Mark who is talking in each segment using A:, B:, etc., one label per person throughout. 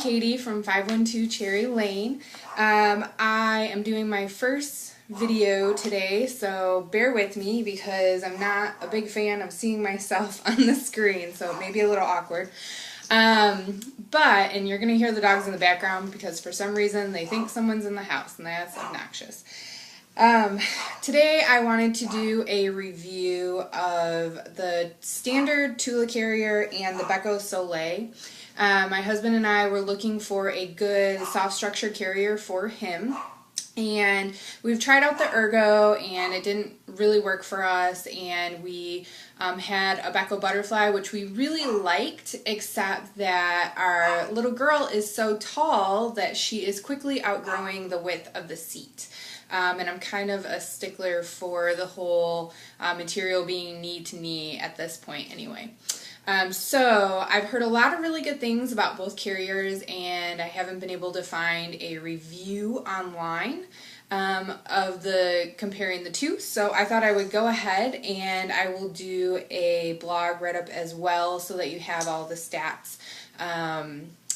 A: Katie from 512 Cherry Lane. I am doing my first video today, so bear with me because I'm not a big fan of seeing myself on the screen, so it may be a little awkward. And you're going to hear the dogs in the background because for some reason they think someone's in the house, and that's obnoxious. Today I wanted to do a review of the standard Tula carrier and the Beco Soleil. My husband and I were looking for a good soft structure carrier for him, and we've tried out the Ergo and it didn't really work for us, and we had a Beco Butterfly which we really liked, except that our little girl is so tall that she is quickly outgrowing the width of the seat. And I'm kind of a stickler for the whole material being knee to knee at this point anyway. So I've heard a lot of really good things about both carriers, and I haven't been able to find a review online of comparing the two. So I thought I would go ahead and I will do a blog write-up as well so that you have all the stats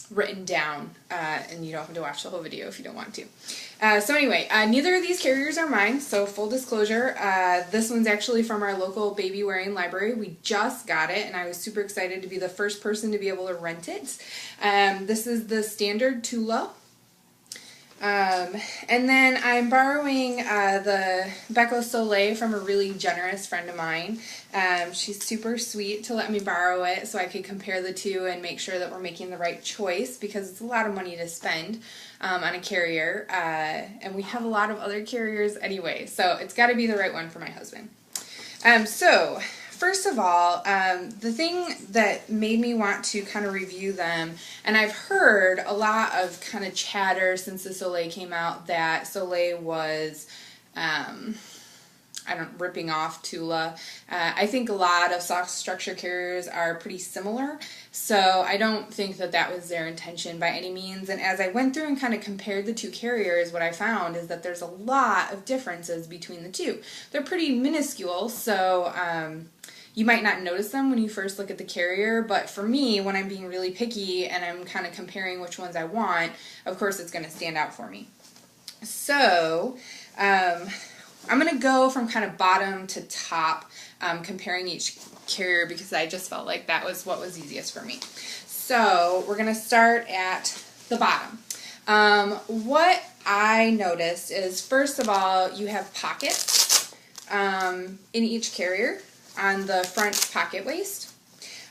A: written down, and you don't have to watch the whole video if you don't want to. So anyway, neither of these carriers are mine, so full disclosure, this one's actually from our local baby wearing library. We just got it, and I was super excited to be the first person to be able to rent it. This is the standard Tula. And then I'm borrowing the Beco Soleil from a really generous friend of mine. She's super sweet to let me borrow it so I could compare the two and make sure that we're making the right choice, because it's a lot of money to spend on a carrier, and we have a lot of other carriers anyway, so it's got to be the right one for my husband. So first of all, the thing that made me want to kind of review them, and I've heard a lot of kind of chatter since the Soleil came out that Soleil was, ripping off Tula. I think a lot of soft structure carriers are pretty similar, so I don't think that that was their intention by any means. And as I went through and kind of compared the two carriers, what I found is that there's a lot of differences between the two. They're pretty minuscule, so you might not notice them when you first look at the carrier, but for me, when I'm being really picky and I'm kind of comparing which ones I want, of course it's going to stand out for me. So I'm going to go from kind of bottom to top, comparing each carrier, because I just felt like that was what was easiest for me. So we're going to start at the bottom. What I noticed is, first of all, you have pockets in each carrier on the front pocket waist.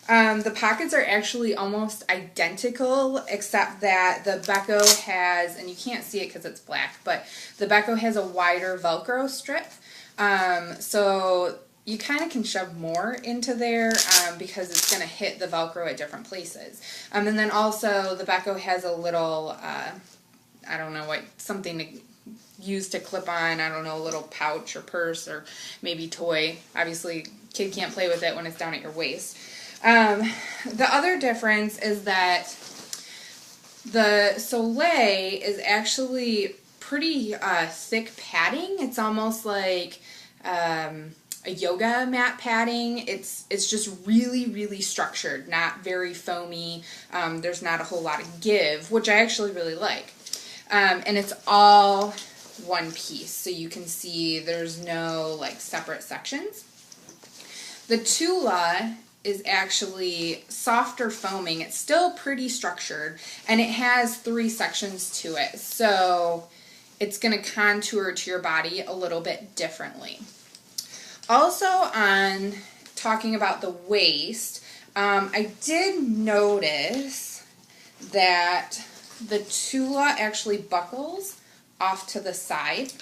A: The pockets are actually almost identical, except that the Beco has, and you can't see it because it's black, but the Beco has a wider Velcro strip, so you kind of can shove more into there because it's going to hit the Velcro at different places. And then also the Beco has a little, I don't know, something to use to clip on, I don't know, a little pouch or purse or maybe toy. Obviously, kid can't play with it when it's down at your waist. The other difference is that the Soleil is actually pretty thick padding. It's almost like a yoga mat padding. It's just really, really structured, not very foamy. There's not a whole lot of give, which I actually really like. And it's all one piece, so you can see there's no like separate sections. The Tula is actually softer foaming. It's still pretty structured, and it has 3 sections to it, so it's going to contour to your body a little bit differently. Also, on talking about the waist, I did notice that the Tula actually buckles off to the side.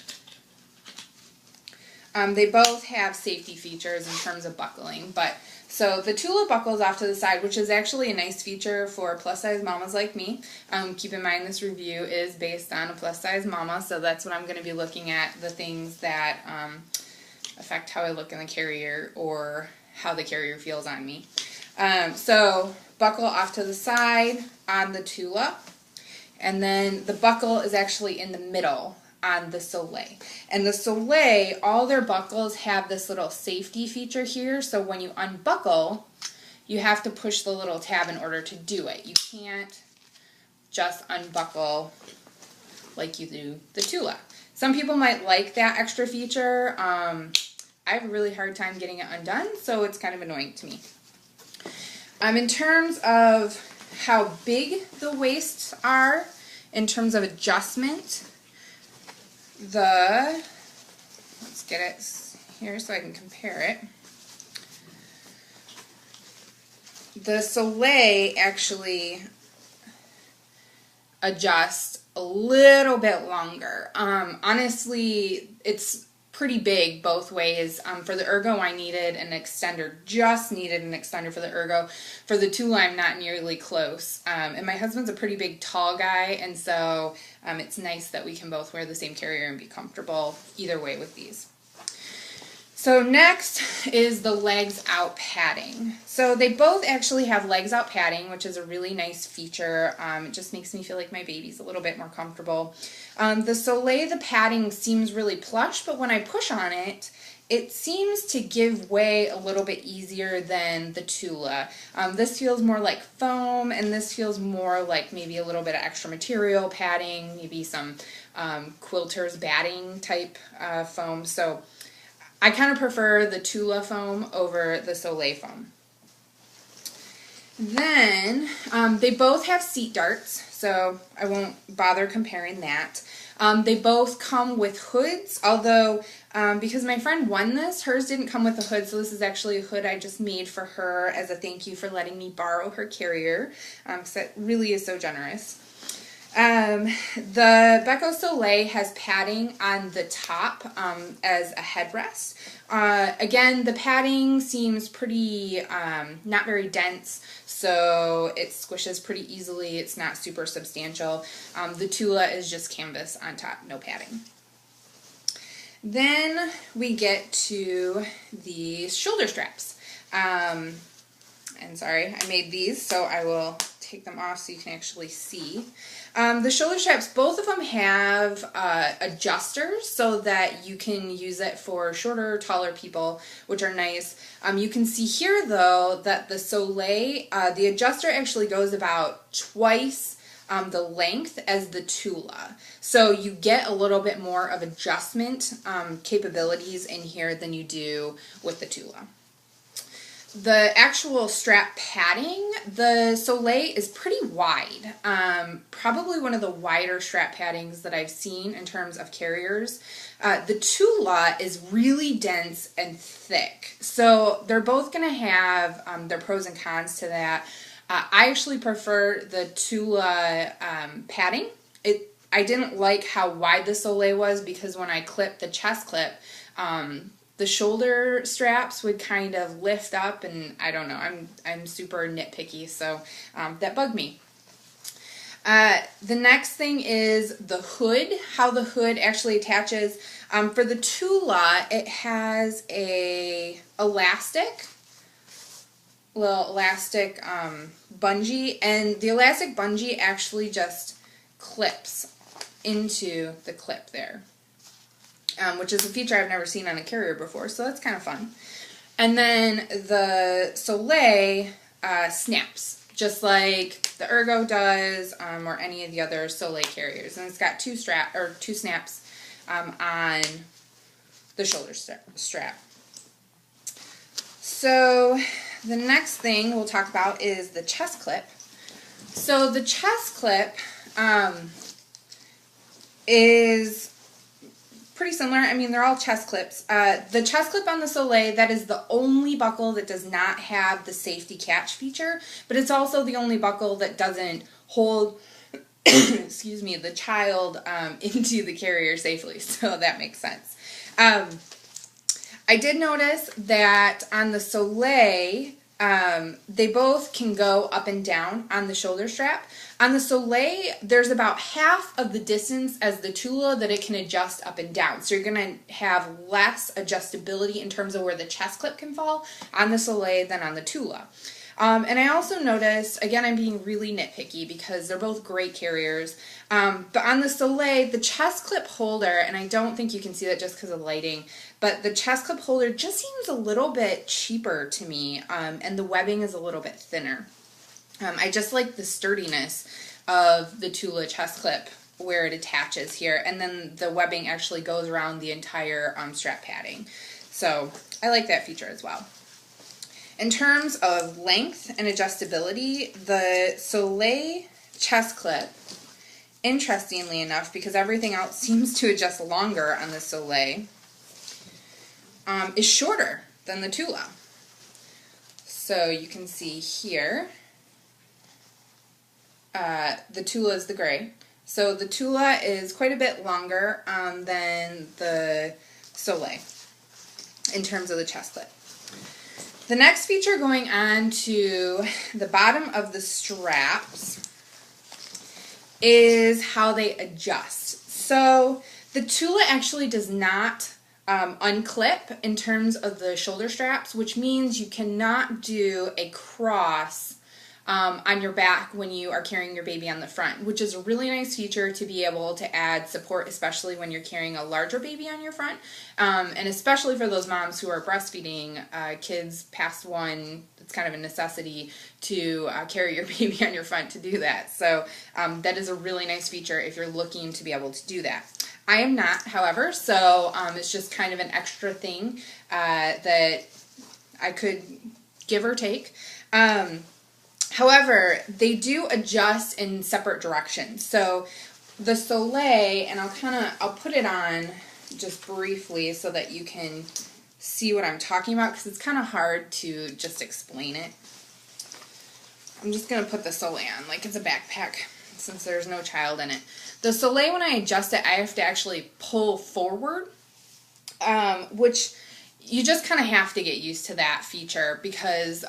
A: They both have safety features in terms of buckling, but so the Tula buckles off to the side, which is actually a nice feature for plus-size mamas like me. Keep in mind this review is based on a plus-size mama, so that's what I'm going to be looking at, the things that affect how I look in the carrier or how the carrier feels on me. So buckle off to the side on the Tula, and then the buckle is actually in the middle on the Soleil. And the Soleil, all their buckles have this little safety feature here, so when you unbuckle, you have to push the little tab in order to do it. You can't just unbuckle like you do the Tula. Some people might like that extra feature. I have a really hard time getting it undone, so it's kind of annoying to me. In terms of how big the waists are, in terms of adjustment, let's get it here so I can compare it. The Soleil actually adjusts a little bit longer. Honestly, it's pretty big both ways. For the Ergo, I needed an extender, just needed an extender for the Ergo. For the Tula, I'm not nearly close. And my husband's a pretty big, tall guy, and so it's nice that we can both wear the same carrier and be comfortable either way with these. So next is the legs out padding. So they both actually have legs out padding, which is a really nice feature. It just makes me feel like my baby's a little bit more comfortable. The Soleil, the padding seems really plush, but when I push on it, it seems to give way a little bit easier than the Tula. This feels more like foam, and this feels more like maybe a little bit of extra material padding, maybe some quilter's batting type foam. So I kind of prefer the Tula foam over the Soleil foam. Then they both have seat darts, so I won't bother comparing that. They both come with hoods, although because my friend won this, hers didn't come with a hood, so this is actually a hood I just made for her as a thank you for letting me borrow her carrier, because that really is so generous. The Beco Soleil has padding on the top as a headrest. Again, the padding seems pretty not very dense, so it squishes pretty easily. It's not super substantial. The Tula is just canvas on top, no padding. Then we get to the shoulder straps. And sorry, I made these, so I will take them off so you can actually see. The shoulder straps, both of them have adjusters so that you can use it for shorter, taller people, which are nice. You can see here, though, that the Soleil, the adjuster actually goes about twice the length as the Tula. So you get a little bit more of adjustment capabilities in here than you do with the Tula. The actual strap padding, the Soleil is pretty wide. Probably one of the wider strap paddings that I've seen in terms of carriers. The Tula is really dense and thick. So they're both going to have their pros and cons to that. I actually prefer the Tula padding. I didn't like how wide the Soleil was because when I clipped the chest clip, the shoulder straps would kind of lift up, and I don't know, I'm super nitpicky, so that bugged me. The next thing is the hood, how the hood actually attaches. For the Tula, it has a little elastic bungee, and the elastic bungee actually just clips into the clip there. Which is a feature I've never seen on a carrier before, so that's kind of fun. And then the Soleil snaps, just like the Ergo does, or any of the other Soleil carriers. And it's got two snaps on the shoulder strap. So the next thing we'll talk about is the chest clip. So the chest clip is pretty similar. I mean, they're all chest clips. The chest clip on the Soleil, that is the only buckle that does not have the safety catch feature, but it's also the only buckle that doesn't hold, excuse me, the child into the carrier safely, so that makes sense. I did notice that on the Soleil, they both can go up and down on the shoulder strap. On the Soleil, there's about half of the distance as the Tula that it can adjust up and down. So you're going to have less adjustability in terms of where the chest clip can fall on the Soleil than on the Tula. And I also noticed, again, I'm being really nitpicky because they're both great carriers, but on the Soleil, the chest clip holder, and I don't think you can see that just because of lighting, but the chest clip holder just seems a little bit cheaper to me, and the webbing is a little bit thinner. I just like the sturdiness of the Tula chest clip where it attaches here, and then the webbing actually goes around the entire strap padding. So I like that feature as well. In terms of length and adjustability, the Soleil chest clip, interestingly enough, because everything else seems to adjust longer on the Soleil, is shorter than the Tula. So you can see here, the Tula is the gray. So the Tula is quite a bit longer than the Soleil in terms of the chest clip. The next feature going on to the bottom of the straps is how they adjust. So the Tula actually does not unclip in terms of the shoulder straps, which means you cannot do a cross on your back when you are carrying your baby on the front, which is a really nice feature to be able to add support, especially when you're carrying a larger baby on your front, and especially for those moms who are breastfeeding kids past 1. It's kind of a necessity to carry your baby on your front to do that. So that is a really nice feature if you're looking to be able to do that. I am not, however, so it's just kind of an extra thing that I could give or take. However, they do adjust in separate directions. So the Soleil, and I'll put it on just briefly so that you can see what I'm talking about, because it's kind of hard to just explain it. I'm just going to put the Soleil on like it's a backpack since there's no child in it. The Soleil, when I adjust it, I have to actually pull forward, which you just kind of have to get used to that feature because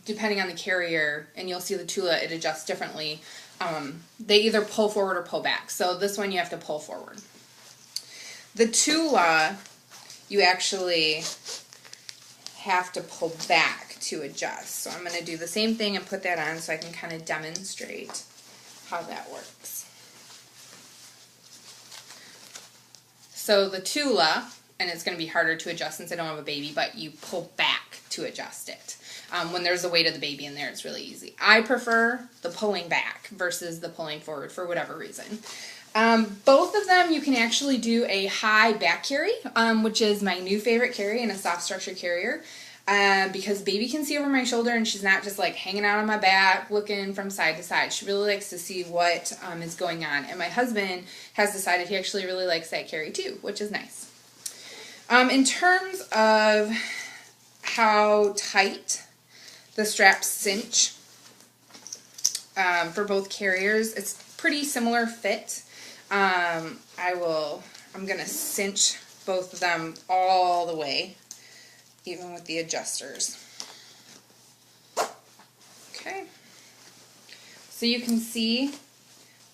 A: depending on the carrier, and you'll see the Tula, it adjusts differently. They either pull forward or pull back. So this one you have to pull forward. The Tula, you actually have to pull back to adjust. So I'm going to do the same thing and put that on so I can kind of demonstrate how that works. So the Tula, and it's going to be harder to adjust since I don't have a baby, but you pull back to adjust it. When there's the weight of the baby in there, it's really easy. I prefer the pulling back versus the pulling forward for whatever reason. Both of them you can actually do a high back carry, which is my new favorite carry in a soft structure carrier, because baby can see over my shoulder and she's not just like hanging out on my back looking from side to side. She really likes to see what is going on. And my husband has decided he actually really likes that carry too, which is nice. In terms of how tight the straps cinch for both carriers, it's pretty similar fit. I'm going to cinch both of them all the way, even with the adjusters. Okay. So you can see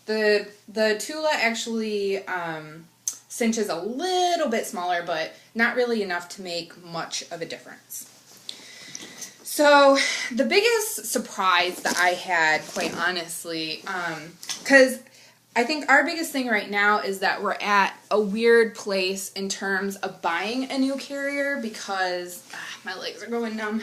A: the Tula actually cinches a little bit smaller, but not really enough to make much of a difference. So the biggest surprise that I had, quite honestly, because I think our biggest thing right now is that we're at a weird place in terms of buying a new carrier because my legs are going numb.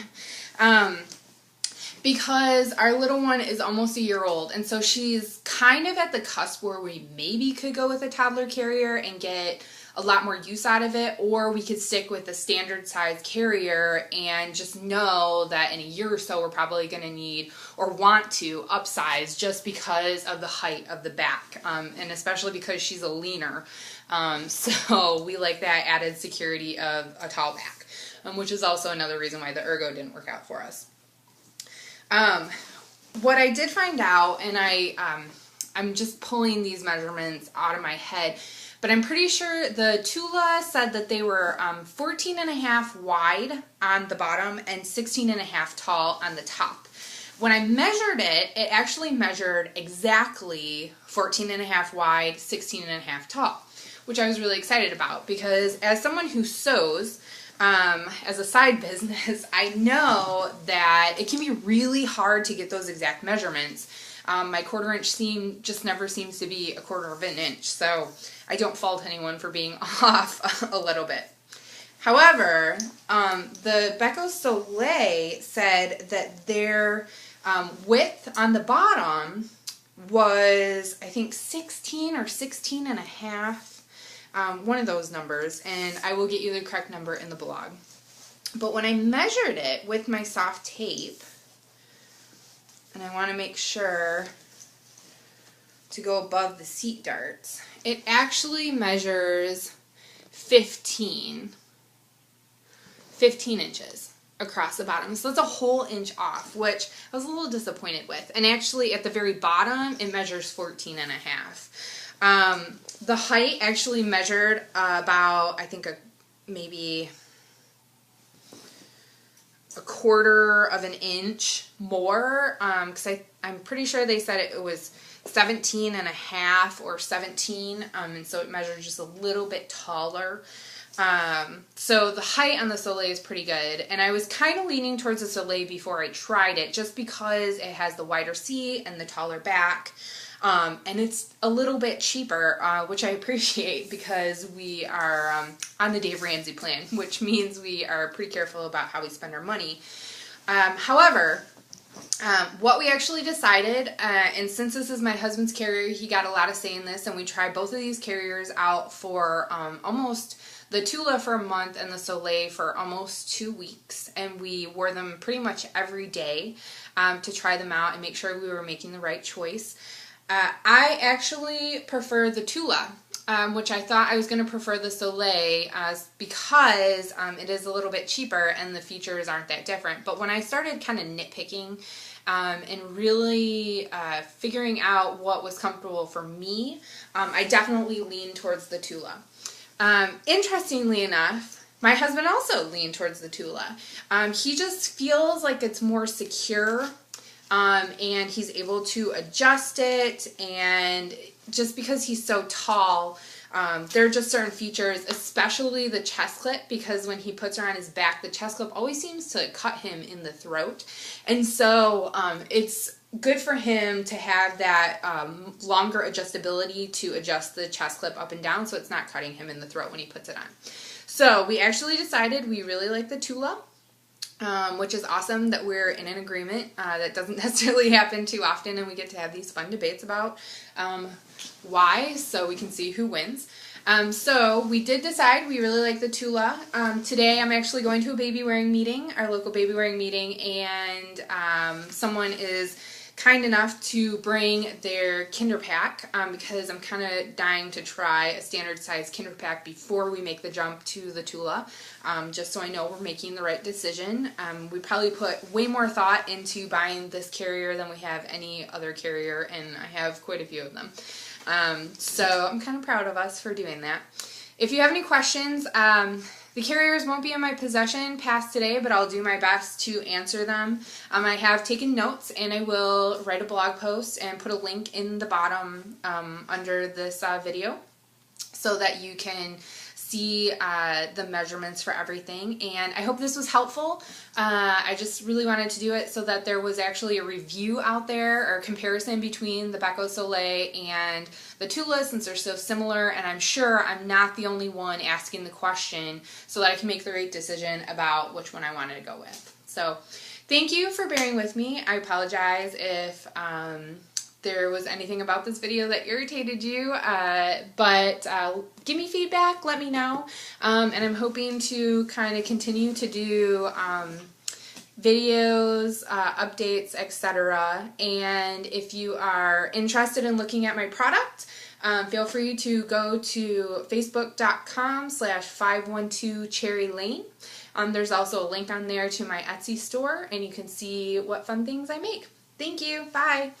A: Because our little one is almost a year old, and so she's kind of at the cusp where we maybe could go with a toddler carrier and get a lot more use out of it, or we could stick with the standard size carrier and just know that in a year or so we're probably going to need or want to upsize just because of the height of the back, and especially because she's a leaner. So we like that added security of a tall back, which is also another reason why the Ergo didn't work out for us. What I did find out, and I'm just pulling these measurements out of my head, but I'm pretty sure the Tula said that they were 14 and a half wide on the bottom and 16 and a half tall on the top. When I measured it, it actually measured exactly 14 and a half wide, 16 and a half tall, which I was really excited about because as someone who sews, as a side business, I know that it can be really hard to get those exact measurements. My 1/4 inch seam just never seems to be 1/4 of an inch, so I don't fault anyone for being off a little bit. However, the Beco Soleil said that their width on the bottom was, I think, 16 or 16 and a half, one of those numbers, and I will get you the correct number in the blog. But when I measured it with my soft tape, and I want to make sure to go above the seat darts, it actually measures 15 inches across the bottom. So that's a whole inch off, which I was a little disappointed with. And actually at the very bottom, it measures 14 and a half. The height actually measured about, I think, maybe a quarter of an inch more, because I'm pretty sure they said it was 17 and a half or 17, and so it measured just a little bit taller. So the height on the Soleil is pretty good, and I was kind of leaning towards the Soleil before I tried it, just because it has the wider seat and the taller back, and it's a little bit cheaper, which I appreciate, because we are on the Dave Ramsey plan, which means we are pretty careful about how we spend our money. However, what we actually decided, and since this is my husband's carrier, he got a lot of say in this, and we tried both of these carriers out for almost the Tula for a month and the Soleil for almost 2 weeks, and we wore them pretty much every day to try them out and make sure we were making the right choice. I actually prefer the Tula, which I thought I was going to prefer the Soleil because it is a little bit cheaper and the features aren't that different. But when I started kind of nitpicking and really figuring out what was comfortable for me, I definitely leaned towards the Tula. Interestingly enough, my husband also leaned towards the Tula. He just feels like it's more secure, and he's able to adjust it, and just because he's so tall, there are just certain features, especially the chest clip, because when he puts her on his back, the chest clip always seems to cut him in the throat, and so it's good for him to have that longer adjustability to adjust the chest clip up and down so it's not cutting him in the throat when he puts it on. So we actually decided we really like the Tula, which is awesome that we're in an agreement. That doesn't necessarily happen too often, and we get to have these fun debates about why, so we can see who wins. So we did decide we really like the Tula. Today I'm actually going to a baby wearing meeting, our local baby wearing meeting, and someone is kind enough to bring their kinder pack, because I'm kind of dying to try a standard size kinder pack before we make the jump to the Tula, just so I know we're making the right decision. We probably put way more thought into buying this carrier than we have any other carrier, and I have quite a few of them. So I'm kind of proud of us for doing that. If you have any questions, the carriers won't be in my possession past today, but I'll do my best to answer them. I have taken notes, and I will write a blog post and put a link in the bottom under this video so that you can see the measurements for everything. And I hope this was helpful. I just really wanted to do it so that there was actually a review out there, or a comparison between the Beco Soleil and the Tula, since they're so similar, and I'm sure I'm not the only one asking the question, so that I can make the right decision about which one I wanted to go with. So thank you for bearing with me. I apologize if there was anything about this video that irritated you, but give me feedback, let me know, and I'm hoping to kind of continue to do videos, updates, etc. And if you are interested in looking at my product, feel free to go to facebook.com/512 Cherry Lane. There's also a link on there to my Etsy store, and you can see what fun things I make. Thank you. Bye.